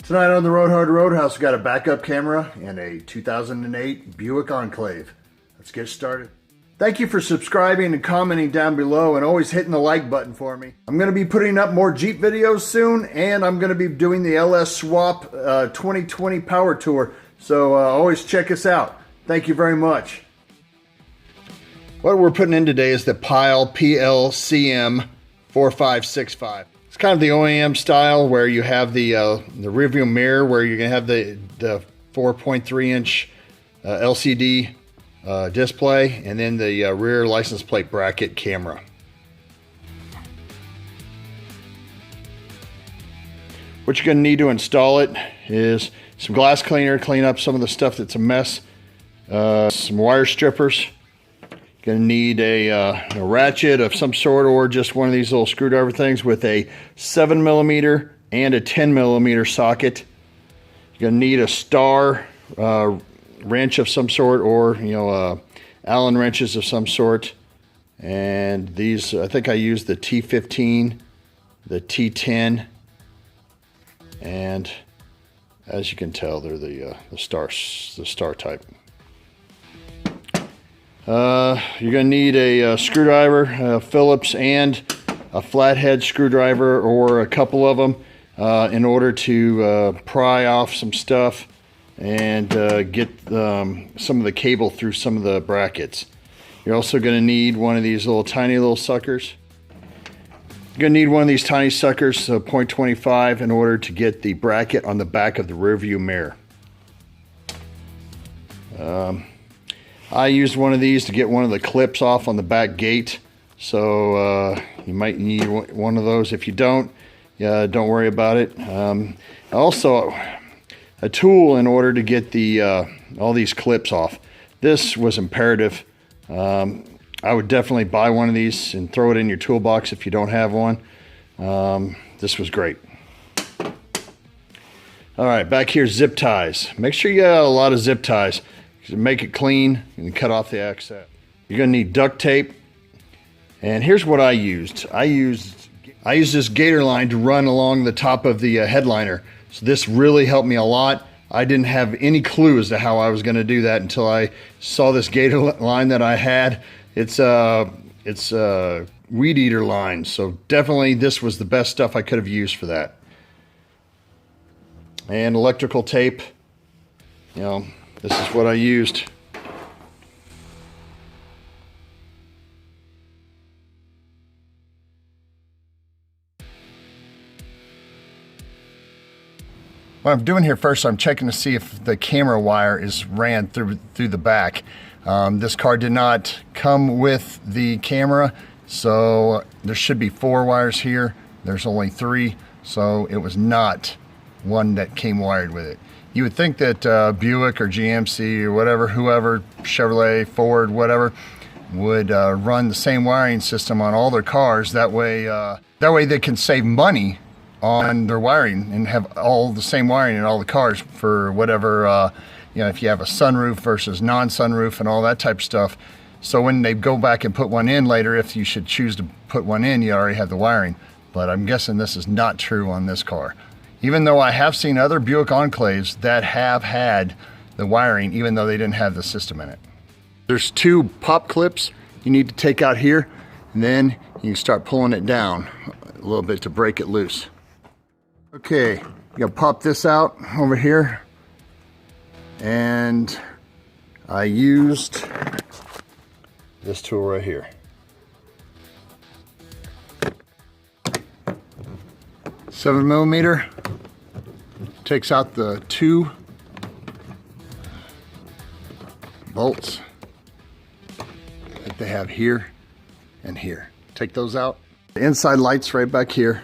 Tonight on the Roadhouse, we got a backup camera and a 2008 Buick Enclave. Let's get started. Thank you for subscribing and commenting down below and always hitting the like button for me. I'm going to be putting up more Jeep videos soon, and I'm going to be doing the LS Swap 2020 Power Tour, so always check us out. Thank you very much. What we're putting in today is the Pyle PLCM 4565. It's kind of the OEM style where you have the rearview mirror where you're going to have the 4.3 inch LCD display, and then the rear license plate bracket camera. What you're going to need to install it is some glass cleaner, clean up some of the stuff that's a mess, some wire strippers. Going to need a ratchet of some sort, or just one of these little screwdriver things with a 7mm and a 10mm socket. You're going to need a star wrench of some sort, or Allen wrenches of some sort. And these, I think I used the T15, the T10, and as you can tell, they're the star type. You're going to need a screwdriver, Phillips, and a flathead screwdriver, or a couple of them, in order to pry off some stuff and get some of the cable through some of the brackets. You're also going to need one of these tiny little suckers. You're going to need one of these tiny suckers, so 0.25, in order to get the bracket on the back of the rear view mirror. I used one of these to get one of the clips off on the back gate, so you might need one of those. If you don't, don't worry about it. Also, a tool in order to get the all these clips off. This was imperative. I would definitely buy one of these and throw it in your toolbox if you don't have one. This was great. All right, back here, zip ties. Make sure you got a lot of zip ties. Make it clean and cut off the excess. You're going to need duct tape. And here's what I used. I used this gator line to run along the top of the headliner. So this really helped me a lot. I didn't have any clue as to how I was going to do that until I saw this gator line that I had. It's a weed eater line. So definitely this was the best stuff I could have used for that. And electrical tape. This is what I used. What I'm doing here first, I'm checking to see if the camera wire is ran through the back. This car did not come with the camera, so there should be 4 wires here. There's only 3, so it was not one that came wired with it. You would think that Buick or GMC or whatever, whoever, Chevrolet, Ford, whatever, would run the same wiring system on all their cars. That way they can save money on their wiring and have all the same wiring in all the cars for whatever, if you have a sunroof versus non-sunroof and all that type of stuff. So when they go back and put one in later, if you should choose to put one in, you already have the wiring. But I'm guessing this is not true on this car. Even though I have seen other Buick Enclaves that have had the wiring, even though they didn't have the system in it. There's 2 pop clips you need to take out here, and then you can start pulling it down a little bit to break it loose. Okay, you gotta pop this out over here, and I used this tool right here. 7mm, takes out the 2 bolts that they have here and here. Take those out. The inside light's right back here.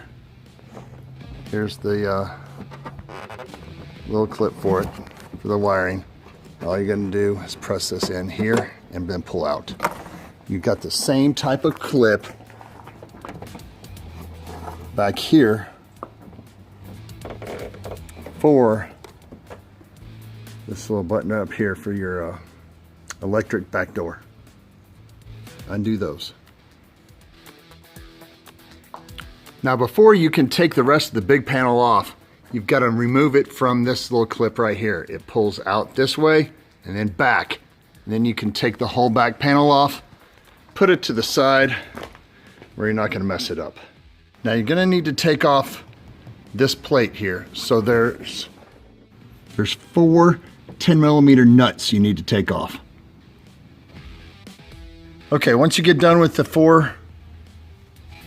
Here's the little clip for it, for the wiring. All you're gonna do is press this in here and then pull out. You've got the same type of clip back here for this little button up here for your electric back door. Undo those. Now before you can take the rest of the big panel off, you've got to remove it from this little clip right here. It pulls out this way and then back. And then you can take the whole back panel off, put it to the side where you're not going to mess it up. Now you're going to need to take off this plate here. So there's 4 10mm nuts you need to take off. Okay, once you get done with the 4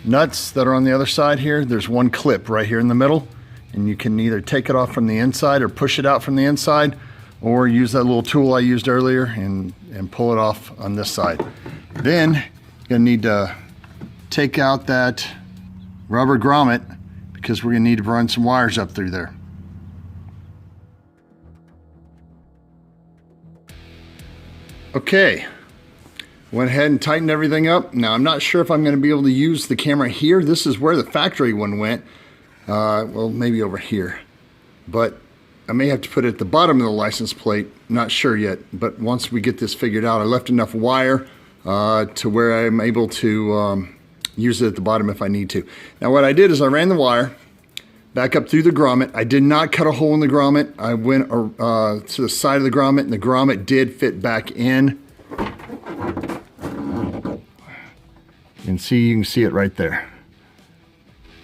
nuts that are on the other side here, there's one clip right here in the middle, and you can either take it off from the inside or push it out from the inside, or use that little tool I used earlier and pull it off on this side. Then you're gonna need to take out that rubber grommet because we're gonna need to run some wires up through there. Okay, went ahead and tightened everything up. Now I'm not sure if I'm gonna be able to use the camera here. This is where the factory one went. Well, maybe over here, but I may have to put it at the bottom of the license plate. Not sure yet, but once we get this figured out, I left enough wire to where I'm able to use it at the bottom if I need to. Now what I did is I ran the wire back up through the grommet. I did not cut a hole in the grommet. I went to the side of the grommet, and the grommet did fit back in. You can see it right there.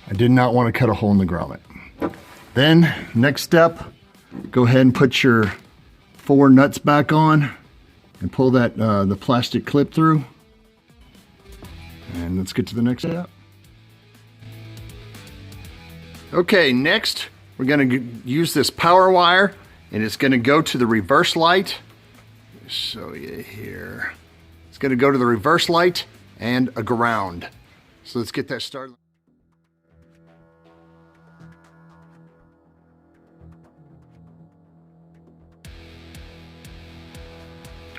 I did not want to cut a hole in the grommet. Then, next step, go ahead and put your 4 nuts back on and pull that the plastic clip through. And let's get to the next step. Okay, next we're going to use this power wire, and it's going to go to the reverse light. I'll show you here. It's going to go to the reverse light and a ground. So let's get that started.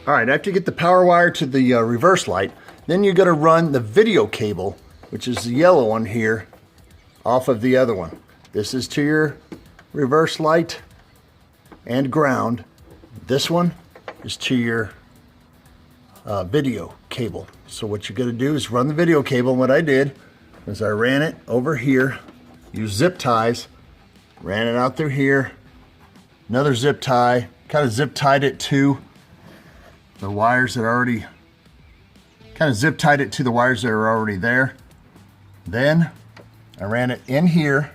All right, after you get the power wire to the reverse light, then you're going to run the video cable, which is the yellow one here, off of the other one. This is to your reverse light and ground. This one is to your video cable. So what you're going to do is run the video cable. And what I did was I ran it over here, used zip ties, ran it out through here, another zip tie, kind of zip tied it to the wires that are already, the wires that are already there. Then I ran it in here,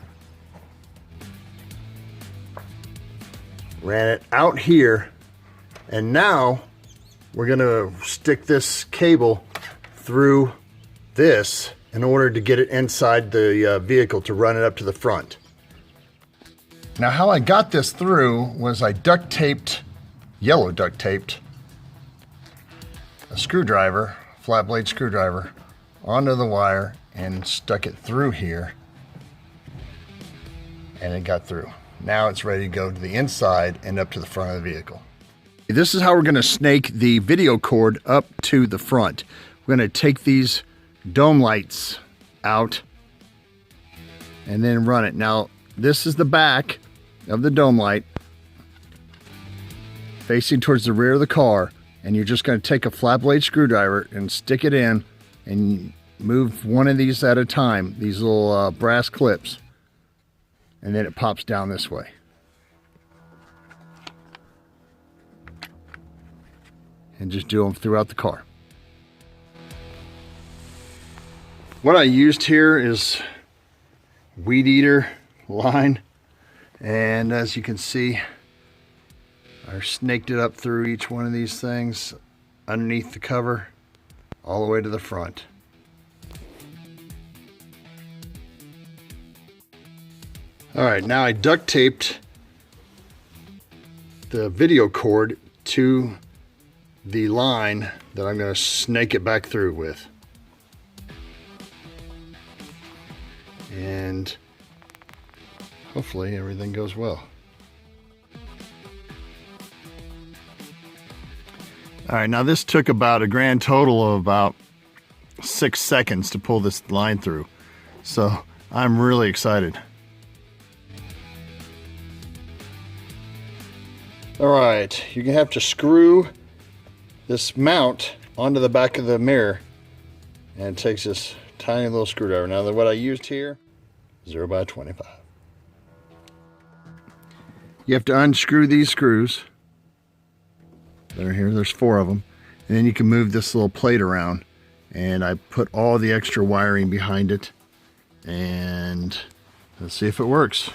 ran it out here, and now we're gonna stick this cable through this in order to get it inside the vehicle to run it up to the front. Now how I got this through was I yellow duct taped a screwdriver, flat blade screwdriver, onto the wire and stuck it through here, and it got through. Now it's ready to go to the inside and up to the front of the vehicle. This is how we're going to snake the video cord up to the front. We're going to take these dome lights out and then run it. Now this is the back of the dome light facing towards the rear of the car. And you're just going to take a flat blade screwdriver and stick it in and move one of these at a time, these little brass clips, and then it pops down this way. And just do them throughout the car. What I used here is weed eater line, and as you can see, I snaked it up through each one of these things, underneath the cover, all the way to the front. All right, now I duct taped the video cord to the line that I'm going to snake it back through with. And hopefully everything goes well. All right, now this took about a grand total of about 6 seconds to pull this line through. So I'm really excited. All right, you're gonna have to screw this mount onto the back of the mirror, and it takes this tiny little screwdriver. Now what I used here, 0 by 25. You have to unscrew these screws. They're here, there's 4 of them. And then you can move this little plate around. And I put all the extra wiring behind it. And let's see if it works.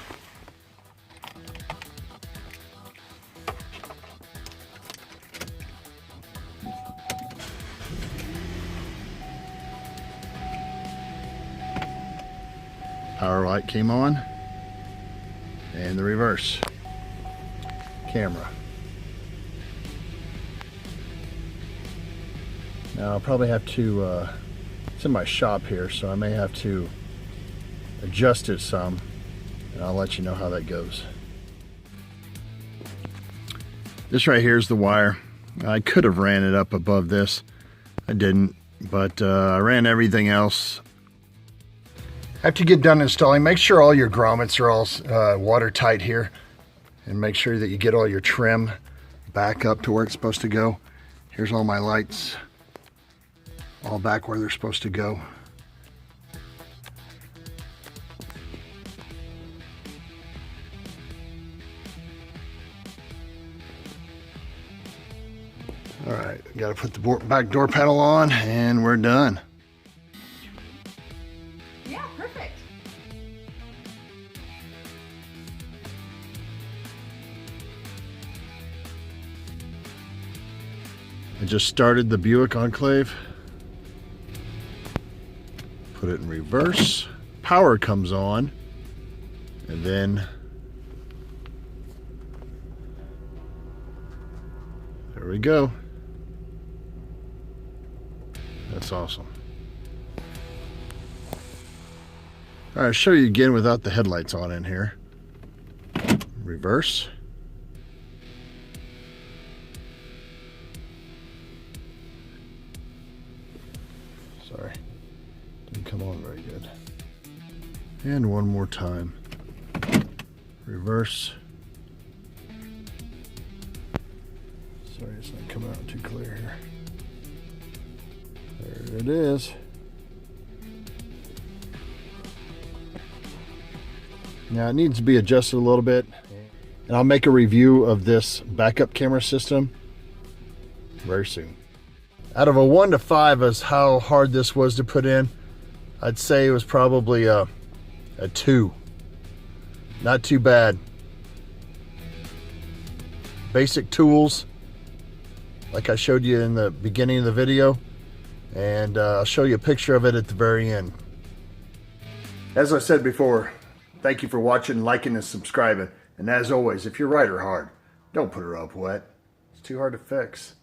Power light came on. And the reverse camera. Now I'll probably have to, it's in my shop here, so I may have to adjust it some, and I'll let you know how that goes. This right here is the wire. I could have ran it up above this. I didn't, but I ran everything else. After you get done installing, make sure all your grommets are all watertight here, and make sure that you get all your trim back up to where it's supposed to go. Here's all my lights, all back where they're supposed to go. All right, got to put the back door panel on, and we're done. Yeah, perfect. I just started the Buick Enclave. Put it in reverse. Power comes on, and then there we go. That's awesome. All right, I'll show you again without the headlights on in here. Reverse. Sorry, didn't come on very good. And one more time. Reverse. Sorry, it's not coming out too clear here. There it is. Now it needs to be adjusted a little bit, and I'll make a review of this backup camera system very soon. Out of a 1 to 5 as how hard this was to put in, I'd say it was probably a 2. Not too bad. Basic tools, like I showed you in the beginning of the video, and I'll show you a picture of it at the very end. As I said before, thank you for watching, liking, and subscribing. And as always, if your rider hard, don't put her up wet. It's too hard to fix.